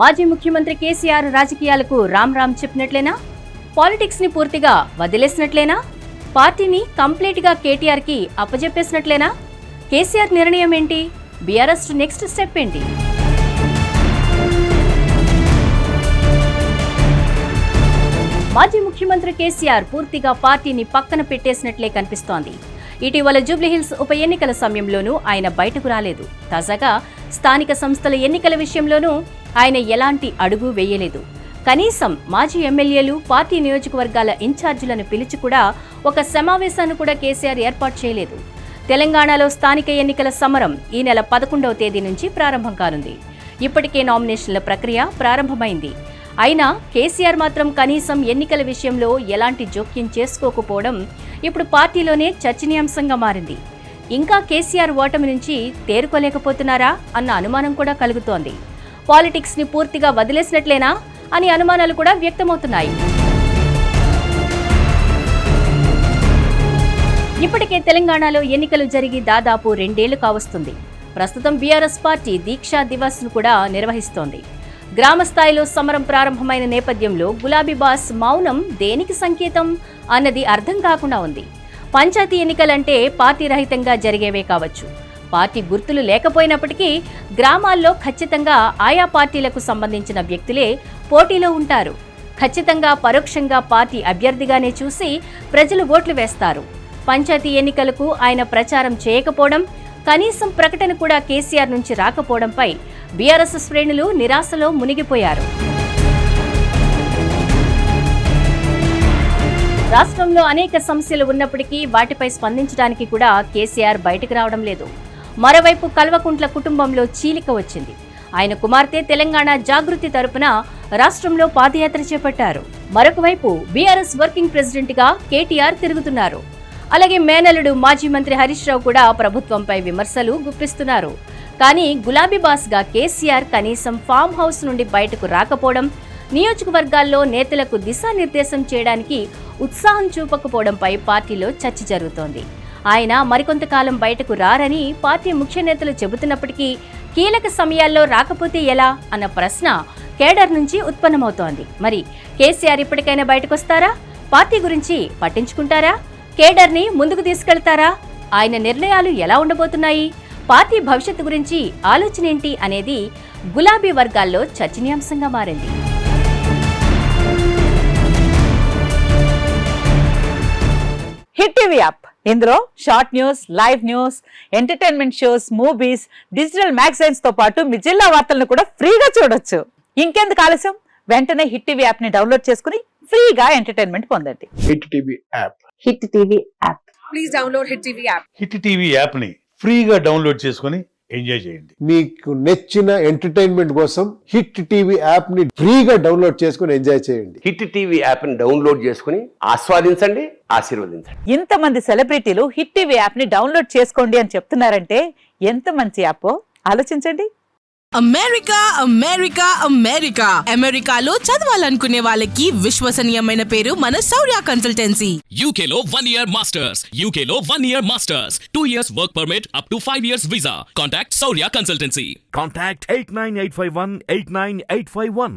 మాజీ ముఖ్యమంత్రి కేసీఆర్ రాజకీయాలకు రామ్ రామ్ చెప్పినట్లేనా? పాలిటిక్స్ ని పూర్తిగా వదిలేసినట్లేనా? పార్టీని కంప్లీట్ గా కేటీఆర్ కి అప్పజెప్పేసినట్లేనా? కేసీఆర్ నిర్ణయం ఏంటి? బీఆర్ఎస్ నెక్స్ట్ స్టెప్ ఏంటి? మాజీ ముఖ్యమంత్రి కేసీఆర్ పూర్తిగా పార్టీని పక్కన పెట్టేసినట్లే కనిపిస్తోంది. ఇటీవల జూబ్లీహిల్స్ ఉప ఎన్నికల సమయంలోనూ ఆయన బయటకు రాలేదు. తాజాగా స్థానిక సంస్థల ఎన్నికల విషయంలోనూ ఆయన ఎలాంటి అడుగు వేయలేదు. కనీసం మాజీ ఎమ్మెల్యేలు, పార్టీ నియోజకవర్గాల ఇన్ఛార్జీలను పిలిచి కూడా ఒక సమావేశాన్ని కూడా కేసీఆర్ ఏర్పాటు చేయలేదు. తెలంగాణలో స్థానిక ఎన్నికల సమరం ఈ నెల 11వ తేదీ నుంచి ప్రారంభం కానుంది. ఇప్పటికే నామినేషన్ల ప్రక్రియ ప్రారంభమైంది. అయినా కేసీఆర్ మాత్రం కనీసం ఎన్నికల విషయంలో ఎలాంటి జోక్యం చేసుకోకపోవడం ఇప్పుడు పార్టీలోనే చర్చనీయాంశంగా మారింది. ఇంకా కేసీఆర్ ఓటమి నుంచి తేరుకోలేకపోతున్నారా అన్న అనుమానం కూడా కలుగుతోంది. పాలిటిక్స్ ని పూర్తిగా వదిలేసినట్లేనా అని అనుమానాలు కూడా వ్యక్తమవుతున్నాయి. ఇప్పటికే తెలంగాణలో ఎన్నికలు జరిగి దాదాపు 2 ఏళ్లు కావస్తుంది. ప్రస్తుతం బీఆర్ఎస్ పార్టీ దీక్షా దివస్ ను కూడా నిర్వహిస్తోంది. గ్రామ స్థాయిలో సమరం ప్రారంభమైన నేపథ్యంలో గులాబీ బాస్ మౌనం దేనికి సంకేతం అన్నది అర్థం కాకుండా ఉంది. పంచాయతీ ఎన్నికలంటే పార్టీ రహితంగా జరిగేవే కావచ్చు. పార్టీ గుర్తులు లేకపోయినప్పటికీ గ్రామాల్లో ఖచ్చితంగా ఆయా పార్టీలకు సంబంధించిన వ్యక్తులే పోటీలో ఉంటారు. ఖచ్చితంగా పరోక్షంగా పార్టీ అభ్యర్థిగానే చూసి ప్రజలు ఓట్లు వేస్తారు. పంచాయతీ ఎన్నికలకు ఆయన ప్రచారం చేయకపోవడం, కనీసం ప్రకటన కూడా కేసీఆర్ నుంచి రాకపోవడంపై బీఆర్ఎస్ శ్రేణులు నిరాశలో మునిగిపోయారు. రాష్ట్రంలో అనేక సమస్యలు ఉన్నప్పటికీ వాటిపై స్పందించడానికి కూడా కేసీఆర్ బయటకు రావడం లేదు. మరోవైపు కల్వకుంట్ల కుటుంబంలో చీలిక వచ్చింది. ఆయన కుమార్తె తెలంగాణ జాగృతి తరపున రాష్ట్రంలో పాదయాత్ర చేపట్టారు. మరొక వైపు బీఆర్ఎస్ వర్కింగ్ ప్రెసిడెంట్ గా కేటీఆర్ తిరుగుతున్నారు. అలాగే మేనలుడు మాజీ మంత్రి హరీష్ రావు కూడా ప్రభుత్వంపై విమర్శలు గుప్పిస్తున్నారు. కానీ గులాబీ బాస్ గా కేసీఆర్ కనీసం ఫామ్ హౌస్ నుండి బయటకు రాకపోవడం, నియోజకవర్గాల్లో నేతలకు దిశానిర్దేశం చేయడానికి ఉత్సాహం చూపకపోవడంపై పార్టీలో చర్చ జరుగుతోంది. ఆయన మరికొంతకాలం బయటకు రారని పార్టీ ముఖ్య నేతలు చెబుతున్నప్పటికీ కీలక సమయాల్లో రాకపోతే ఎలా అన్న ప్రశ్న కేడర్ నుంచి ఉత్పన్నమవుతోంది. మరి కేసీఆర్ ఇప్పటికైనా బయటకొస్తారా? పార్టీ గురించి పట్టించుకుంటారా? కేడర్ ని ముందుకు తీసుకెళ్తారా? ఆయన నిర్ణయాలు ఎలా ఉండబోతున్నాయి? పార్టీ భవిష్యత్తు గురించి ఆలోచన ఏంటి అనేది గులాబీ వర్గాల్లో చర్చనీయాంశంగా మారింది. హిట్ టీవీ యాప్, ఇందులో short news, live news, entertainment shows, movies, digital magazines తో పాటు మీ జిల్లా వార్తలను కూడా ఫ్రీగా చూడొచ్చు. ఇంకెందుకు ఆలస్యం? వెంటనే హిట్ టీవీ యాప్ ని డౌన్లోడ్ చేసుకుని ఫ్రీగా ఎంటర్టైన్మెంట్ పొందండి. Hit TV app. Hit TV app. Please download hit TV app. Hit TV app ని ఫ్రీగా డౌన్లోడ్ చేసుకుని ఎంజాయ్ చేయండి. మీకు నచ్చిన ఎంటర్టైన్మెంట్ కోసం హిట్ టీవీ యాప్ ని ఫ్రీగా డౌన్లోడ్ చేసుకుని ఎంజాయ్ చేయండి. హిట్ టీవీ యాప్ ని డౌన్లోడ్ చేసుకుని ఆస్వాదించండి, ఆశీర్వదించండి. ఇంతమంది సెలబ్రిటీలు హిట్ టీవీ యాప్ ని డౌన్లోడ్ చేసుకోండి అని చెప్తున్నారంటే ఎంత మంచి యాప్ ఆలోచించండి. అమెరికా అమెరికా అమెరికా అమెరికాలో చదవాలనుకునే వాళ్ళకి విశ్వసనీయమైన పేరు మన శౌర్య కన్సల్టెన్సీ. UK లో 1 year masters, UK లో 1 year masters, 2 years work permit up to 5 years visa. Contact Shaurya Consultancy. Contact 89851 89851.